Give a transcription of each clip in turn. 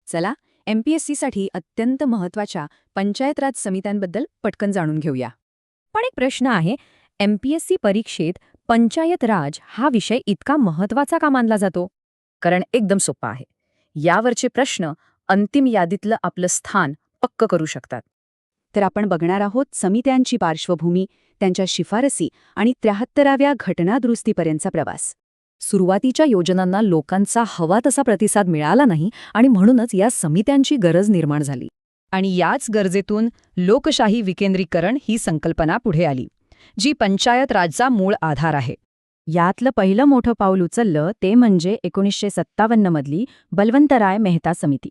चला MPSCसाठी अत्यंत महत्त्वाच्या पंचायत राज समित्यांबद्दल पटकन जाणून घेऊया. पण एक प्रश्न आहे, MPSC परीक्षेत पंचायत राज हा विषय इतका महत्वाचा का मानला जातो? कारण एकदम सोपा आहे. यावरचे प्रश्न अंतिम यादीतलं आपलं स्थान पक्क करू शकतात. तर आपण बघणार आहोत समित्यांची पार्श्वभूमी, त्यांच्या शिफारसी आणि 73व्या घटनादुरुस्तीपर्यंतचा प्रवास. सुरुवातीच्या योजनांना लोकांचा हवा तसा प्रतिसाद मिळाला नाही आणि म्हणूनच या समित्यांची गरज निर्माण झाली. आणि याच गरजेतून लोकशाही विकेंद्रीकरण ही संकल्पना पुढे आली, जी पंचायत राजचा मूळ आधार आहे. यातलं पहिलं मोठं पाऊल उचललं ते म्हणजे 1957 मधली बलवंतराय मेहता समिती.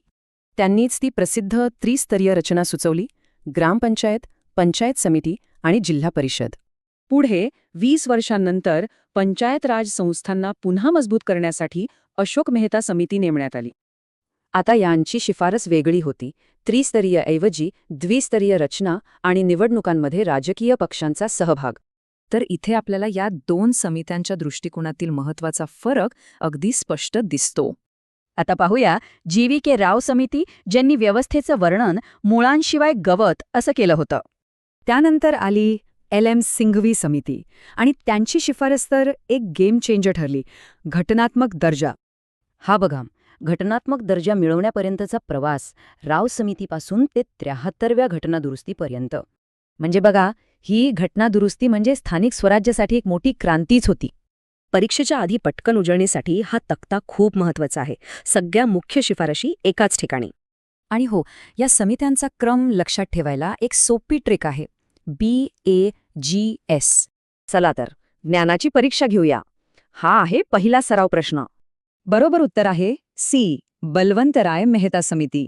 त्यांनीच ती प्रसिद्ध त्रिस्तरीय रचना सुचवली: ग्रामपंचायत, पंचायत समिती आणि जिल्हा परिषद. पुढे 20 वर्षांनंतर पंचायत राज संस्थांना पुन्हा मजबूत करण्यासाठी अशोक मेहता समिती नेमण्यात आली. आता यांची शिफारस वेगळी होती. त्रिस्तरीय ऐवजी द्विस्तरीय रचना आणि निवडणुकांमध्ये राजकीय पक्षांचा सहभाग. तर इथे आपल्याला या दोन समित्यांच्या दृष्टिकोनातील महत्त्वाचा फरक अगदी स्पष्ट दिसतो. आता पाहूया GV.K. राव समिती, ज्यांनी व्यवस्थेचं वर्णन मुळांशिवाय गवत असं केलं होतं. त्यानंतर आली LM सिंघवी समिती आणि त्यांची शिफारस तर एक गेम चेंजर ठरली: घटनात्मक दर्जा. हा बघा, घटनात्मक दर्जा मिळवण्यापर्यंतचा प्रवास राव समितीपासून ते 73व्या घटनादुरुस्तीपर्यंत. म्हणजे बघा, ही घटनादुरुस्ती म्हणजे स्थानिक स्वराज्यासाठी एक मोठी क्रांतीच होती. परीक्षेच्या आधी पटकन उजळणीसाठी हा तक्ता खूप महत्त्वाचा आहे. सगळ्या मुख्य शिफारशी एकाच ठिकाणी. आणि हो, या समित्यांचा क्रम लक्षात ठेवायला एक सोपी ट्रिक आहे: BAGS. चला तर ज्ञानाची परीक्षा घेऊया. हा आहे पहिला सराव प्रश्न. बरोबर उत्तर आहे C. बलवंतराय मेहता समिती.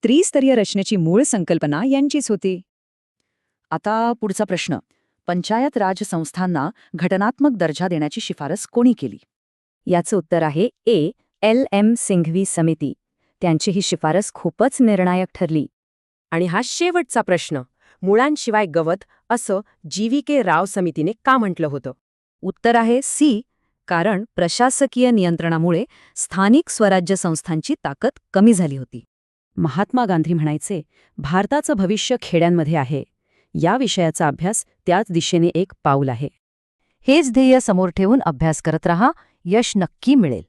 त्रिस्तरीय रचनेची मूळ संकल्पना यांचीच होती. आता पुढचा प्रश्न: पंचायत राज संस्थांना घटनात्मक दर्जा देण्याची शिफारस कोणी केली? याचं उत्तर आहे A. LM सिंघवी समिती. त्यांची ही शिफारस खूपच निर्णायक ठरली. आणि हा शेवटचा प्रश्न: मुळांशिवाय गवत असं GV.K. राव समितीने का म्हटलं होतं? उत्तर आहे C. कारण प्रशासकीय नियंत्रणामुळे स्थानिक स्वराज्य संस्थांची ताकद कमी झाली होती. महात्मा गांधी म्हणायचे, भारताचं भविष्य खेड्यांमध्ये आहे. या विषयाचा अभ्यास त्याच दिशेने एक पाऊल आहे. हेच ध्येय समोर ठेवून अभ्यास करत रहा, यश नक्की मिळेल.